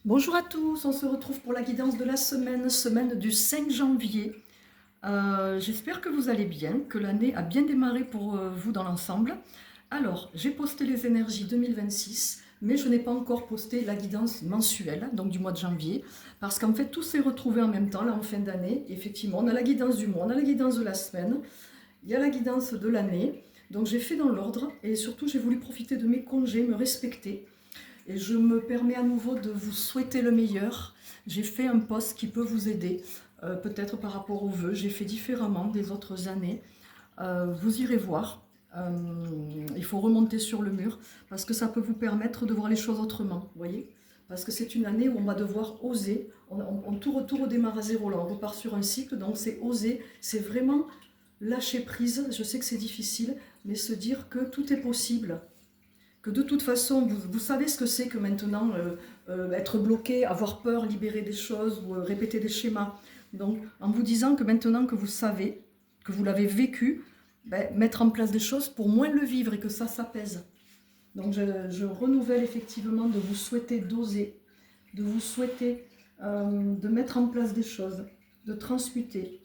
Bonjour à tous, on se retrouve pour la guidance de la semaine du 5 janvier. J'espère que vous allez bien, que l'année a bien démarré pour vous dans l'ensemble. Alors, j'ai posté les énergies 2026, mais je n'ai pas encore posté la guidance mensuelle, donc du mois de janvier, parce qu'en fait tout s'est retrouvé en même temps, là en fin d'année. Effectivement, on a la guidance du mois, on a la guidance de la semaine, il y a la guidance de l'année, donc j'ai fait dans l'ordre, et surtout j'ai voulu profiter de mes congés, me respecter. Et je me permets à nouveau de vous souhaiter le meilleur. J'ai fait un post qui peut vous aider, peut-être par rapport aux vœux. J'ai fait différemment des autres années. Vous irez voir. Il faut remonter sur le mur parce que ça peut vous permettre de voir les choses autrement. Vous voyez, parce que c'est une année où on va devoir oser. On tout retour redémarre à zéro. Là, on repart sur un cycle. Donc c'est oser. C'est vraiment lâcher prise. Je sais que c'est difficile, mais se dire que tout est possible, que de toute façon, vous savez ce que c'est que maintenant être bloqué, avoir peur, libérer des choses ou répéter des schémas. Donc, en vous disant que maintenant que vous savez, que vous l'avez vécu, ben, mettre en place des choses pour moins le vivre et que ça s'apaise. Donc, je renouvelle effectivement de vous souhaiter d'oser, de vous souhaiter de mettre en place des choses, de transmuter,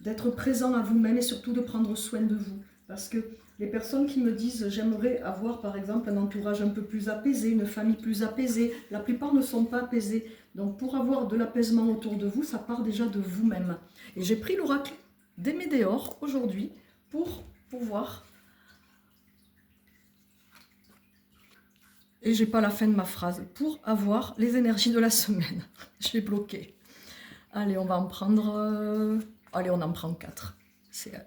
d'être présent à vous-même et surtout de prendre soin de vous. Parce que les personnes qui me disent j'aimerais avoir par exemple un entourage un peu plus apaisé, une famille plus apaisée, la plupart ne sont pas apaisés. Donc pour avoir de l'apaisement autour de vous, ça part déjà de vous-même. Et j'ai pris l'oracle des Médéors aujourd'hui pour pouvoir... Et j'ai pas la fin de ma phrase. Pour avoir les énergies de la semaine. Je l'ai bloqué. Allez, on va en prendre... Allez, on en prend 4.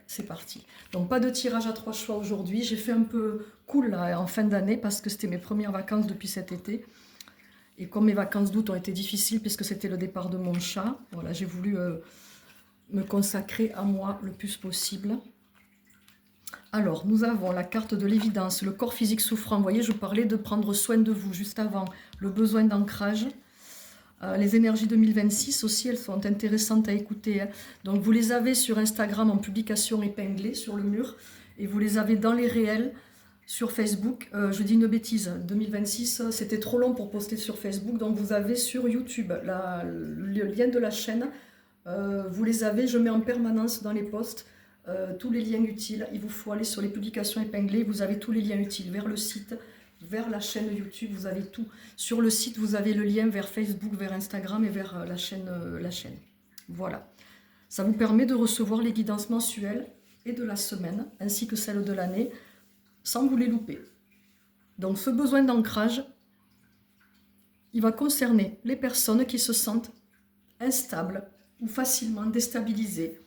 C'est parti. Donc, pas de tirage à 3 choix aujourd'hui. J'ai fait un peu cool là, en fin d'année parce que c'était mes premières vacances depuis cet été. Et comme mes vacances d'août ont été difficiles puisque c'était le départ de mon chat, voilà, j'ai voulu me consacrer à moi le plus possible. Alors, nous avons la carte de l'évidence, le corps physique souffrant. Vous voyez, je parlais de prendre soin de vous juste avant. Le besoin d'ancrage. Les énergies 2026 aussi, elles sont intéressantes à écouter. Hein. Donc vous les avez sur Instagram en publication épinglée sur le mur et vous les avez dans les réels sur Facebook. Je dis une bêtise, 2026 c'était trop long pour poster sur Facebook, donc vous avez sur YouTube le lien de la chaîne. Vous les avez, je mets en permanence dans les posts tous les liens utiles. Il vous faut aller sur les publications épinglées, vous avez tous les liens utiles vers le site, vers la chaîne YouTube, vous avez tout. Sur le site, vous avez le lien vers Facebook, vers Instagram et vers la chaîne. Voilà. Ça vous permet de recevoir les guidances mensuelles et de la semaine, ainsi que celles de l'année, sans vous les louper. Donc ce besoin d'ancrage, il va concerner les personnes qui se sentent instables ou facilement déstabilisées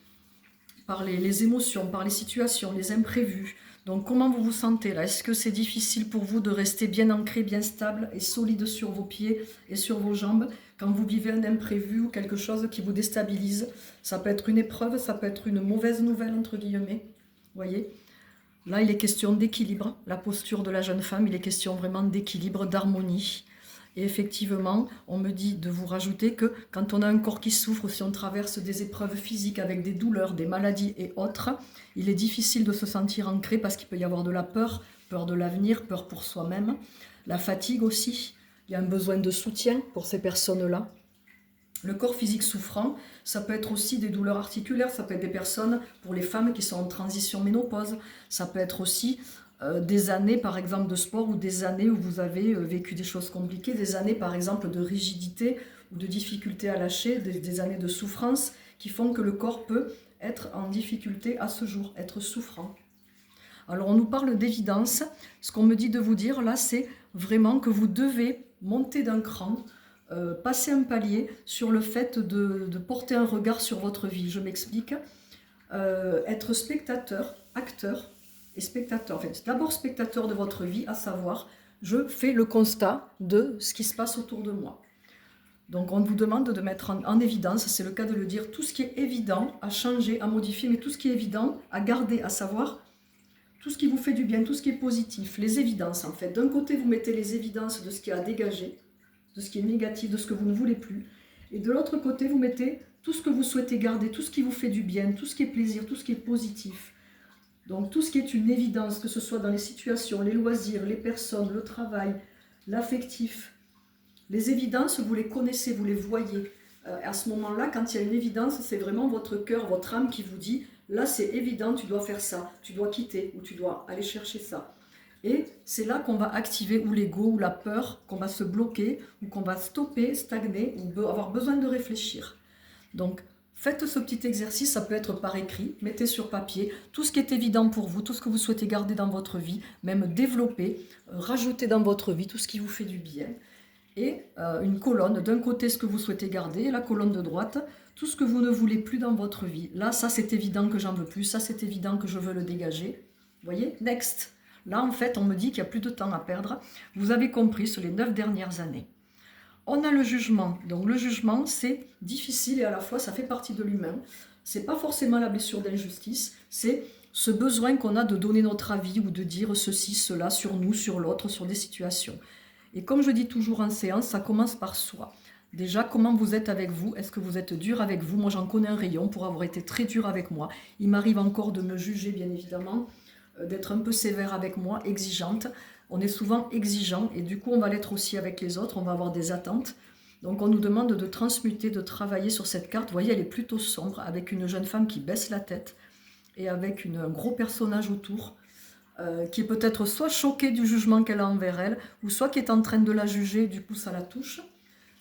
par les émotions, par les situations, les imprévus. Donc comment vous vous sentez là? Est-ce que c'est difficile pour vous de rester bien ancré, bien stable et solide sur vos pieds et sur vos jambes quand vous vivez un imprévu ou quelque chose qui vous déstabilise? Ça peut être une épreuve, ça peut être une mauvaise nouvelle entre guillemets. Vous voyez? Là, il est question d'équilibre. La posture de la jeune femme, il est question vraiment d'équilibre, d'harmonie. Et effectivement, on me dit de vous rajouter que quand on a un corps qui souffre, si on traverse des épreuves physiques avec des douleurs, des maladies et autres, il est difficile de se sentir ancré parce qu'il peut y avoir de la peur, peur de l'avenir, peur pour soi-même, la fatigue aussi. Il y a un besoin de soutien pour ces personnes-là. Le corps physique souffrant, ça peut être aussi des douleurs articulaires, ça peut être des personnes, pour les femmes qui sont en transition ménopause, ça peut être aussi des années par exemple de sport ou des années où vous avez vécu des choses compliquées, des années par exemple de rigidité ou de difficulté à lâcher, des années de souffrance qui font que le corps peut être en difficulté à ce jour, être souffrant. Alors on nous parle d'évidence, ce qu'on me dit de vous dire là c'est vraiment que vous devez monter d'un cran, passer un palier sur le fait de porter un regard sur votre vie. Je m'explique. Être spectateur, acteur et spectateur. Enfin, d'abord spectateur de votre vie, à savoir, je fais le constat de ce qui se passe autour de moi. Donc on vous demande de mettre en évidence, c'est le cas de le dire, tout ce qui est évident à changer, à modifier, mais tout ce qui est évident à garder, à savoir tout ce qui vous fait du bien, tout ce qui est positif, les évidences en fait. D'un côté, vous mettez les évidences de ce qui est à dégager, de ce qui est négatif, de ce que vous ne voulez plus. Et de l'autre côté, vous mettez tout ce que vous souhaitez garder, tout ce qui vous fait du bien, tout ce qui est plaisir, tout ce qui est positif. Donc tout ce qui est une évidence, que ce soit dans les situations, les loisirs, les personnes, le travail, l'affectif, Les évidences, vous les connaissez, vous les voyez. À ce moment-là, quand il y a une évidence, c'est vraiment votre cœur, votre âme qui vous dit, là c'est évident, tu dois faire ça, tu dois quitter ou tu dois aller chercher ça. Et c'est là qu'on va activer ou l'ego ou la peur, qu'on va se bloquer ou qu'on va stopper, stagner ou avoir besoin de réfléchir. Donc, faites ce petit exercice, ça peut être par écrit, mettez sur papier tout ce qui est évident pour vous, tout ce que vous souhaitez garder dans votre vie, même développer, rajouter dans votre vie tout ce qui vous fait du bien. Et une colonne, d'un côté ce que vous souhaitez garder, la colonne de droite, tout ce que vous ne voulez plus dans votre vie. Là, ça c'est évident que j'en veux plus, ça c'est évident que je veux le dégager. Vous voyez, next. Là, en fait, on me dit qu'il n'y a plus de temps à perdre. Vous avez compris sur les 9 dernières années. On a le jugement. Donc le jugement, c'est difficile et à la fois, ça fait partie de l'humain. C'est pas forcément la blessure d'injustice, c'est ce besoin qu'on a de donner notre avis ou de dire ceci, cela sur nous, sur l'autre, sur des situations. Et comme je dis toujours en séance, ça commence par soi. Déjà, comment vous êtes avec vous? Est-ce que vous êtes dur avec vous? Moi, j'en connais un rayon pour avoir été très dur avec moi. Il m'arrive encore de me juger, bien évidemment, d'être un peu sévère avec moi, exigeante. On est souvent exigeant et du coup, on va l'être aussi avec les autres. On va avoir des attentes. Donc, on nous demande de transmuter, de travailler sur cette carte. Vous voyez, elle est plutôt sombre, avec une jeune femme qui baisse la tête et avec un gros personnage autour. Qui est peut-être soit choquée du jugement qu'elle a envers elle, ou soit qui est en train de la juger, du coup ça la touche.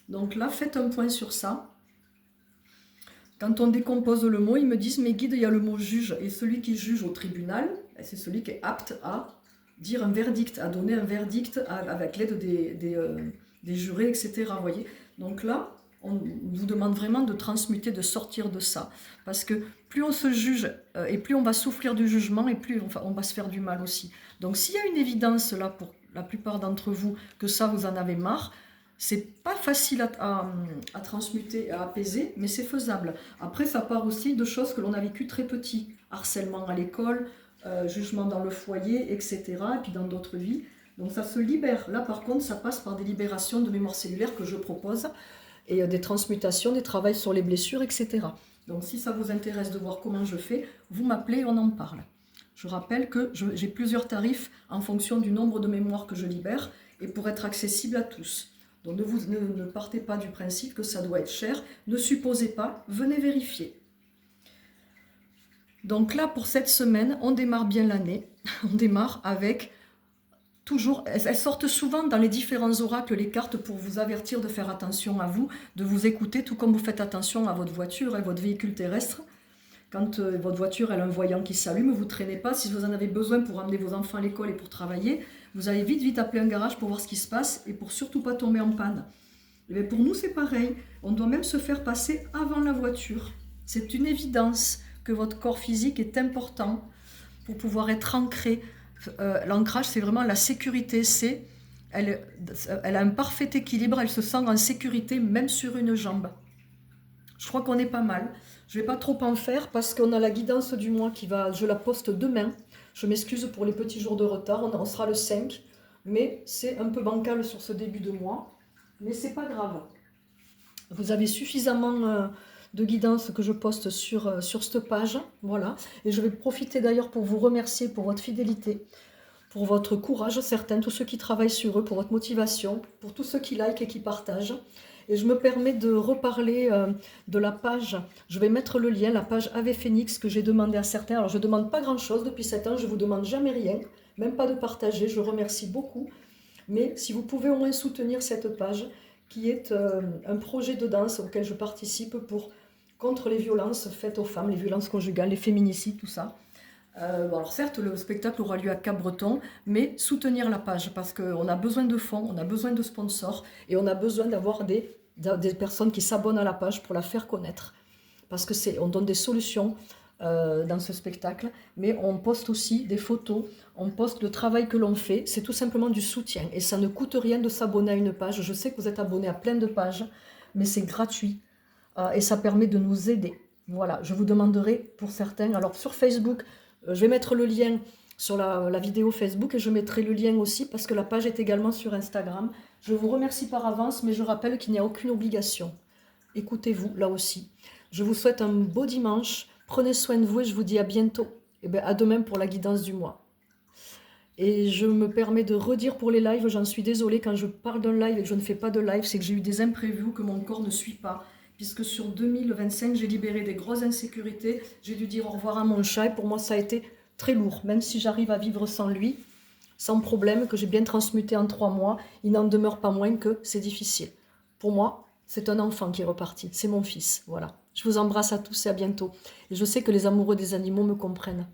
Donc là, faites un point sur ça. Quand on décompose le mot, ils me disent, mes guides, il y a le mot juge, et celui qui juge au tribunal, c'est celui qui est apte à dire un verdict, à donner un verdict avec l'aide des jurés, etc. Voyez. Donc là, on vous demande vraiment de transmuter, de sortir de ça. Parce que plus on se juge et plus on va souffrir du jugement et plus on va se faire du mal aussi. Donc s'il y a une évidence là pour la plupart d'entre vous que ça vous en avez marre, c'est pas facile à transmuter, à apaiser, mais c'est faisable. Après, ça part aussi de choses que l'on a vécues très petit. Harcèlement à l'école, jugement dans le foyer, etc. Et puis dans d'autres vies. Donc ça se libère. Là par contre, ça passe par des libérations de mémoire cellulaire que je propose et des transmutations, des travails sur les blessures, etc. Donc si ça vous intéresse de voir comment je fais, vous m'appelez et on en parle. Je rappelle que j'ai plusieurs tarifs en fonction du nombre de mémoires que je libère et pour être accessible à tous. Donc ne partez pas du principe que ça doit être cher, ne supposez pas, venez vérifier. Donc là, pour cette semaine, on démarre bien l'année. On démarre avec toujours, elles sortent souvent dans les différents oracles, les cartes pour vous avertir de faire attention à vous, de vous écouter, tout comme vous faites attention à votre voiture et votre véhicule terrestre. Quand votre voiture a un voyant qui s'allume, vous ne traînez pas. Si vous en avez besoin pour emmener vos enfants à l'école et pour travailler, vous allez vite appeler un garage pour voir ce qui se passe et pour surtout pas tomber en panne. Et pour nous, c'est pareil. On doit même se faire passer avant la voiture. C'est une évidence que votre corps physique est important pour pouvoir être ancré. L'ancrage, c'est vraiment la sécurité. Elle a un parfait équilibre, elle se sent en sécurité même sur une jambe. Je crois qu'on est pas mal. Je ne vais pas trop en faire parce qu'on a la guidance du mois je la poste demain. Je m'excuse pour les petits jours de retard, on sera le 5. Mais c'est un peu bancal sur ce début de mois. Mais c'est pas grave. Vous avez suffisamment de guidance que je poste sur cette page. Voilà. Et je vais profiter d'ailleurs pour vous remercier pour votre fidélité, pour votre courage, certains, tous ceux qui travaillent sur eux, pour votre motivation, pour tous ceux qui likent et qui partagent. Et je me permets de reparler de la page, je vais mettre le lien, la page Ave Phoenix que j'ai demandé à certains. Alors je ne demande pas grand chose depuis 7 ans, je ne vous demande jamais rien, même pas de partager, je remercie beaucoup. Mais si vous pouvez au moins soutenir cette page, qui est un projet de danse auquel je participe contre les violences faites aux femmes, les violences conjugales, les féminicides, tout ça. Alors certes, le spectacle aura lieu à Cap-Breton, mais soutenir la page parce qu'on a besoin de fonds, on a besoin de sponsors et on a besoin d'avoir des personnes qui s'abonnent à la page pour la faire connaître. Parce que on donne des solutions dans ce spectacle, mais on poste aussi des photos, on poste le travail que l'on fait, c'est tout simplement du soutien et ça ne coûte rien de s'abonner à une page. Je sais que vous êtes abonnés à plein de pages, mais c'est gratuit et ça permet de nous aider. Voilà, je vous demanderai pour certains, alors sur Facebook, je vais mettre le lien sur la vidéo Facebook et je mettrai le lien aussi parce que la page est également sur Instagram. Je vous remercie par avance, mais je rappelle qu'il n'y a aucune obligation. Écoutez-vous, là aussi. Je vous souhaite un beau dimanche. Prenez soin de vous et je vous dis à bientôt. Et bien, à demain pour la guidance du mois. Et je me permets de redire pour les lives, j'en suis désolée, quand je parle d'un live et que je ne fais pas de live, c'est que j'ai eu des imprévus que mon corps ne suit pas. Puisque sur 2025, j'ai libéré des grosses insécurités, j'ai dû dire au revoir à mon chat et pour moi ça a été très lourd. Même si j'arrive à vivre sans lui, sans problème, que j'ai bien transmuté en 3 mois, il n'en demeure pas moins que c'est difficile. Pour moi, c'est un enfant qui est reparti, c'est mon fils, voilà. Je vous embrasse à tous et à bientôt. Et je sais que les amoureux des animaux me comprennent.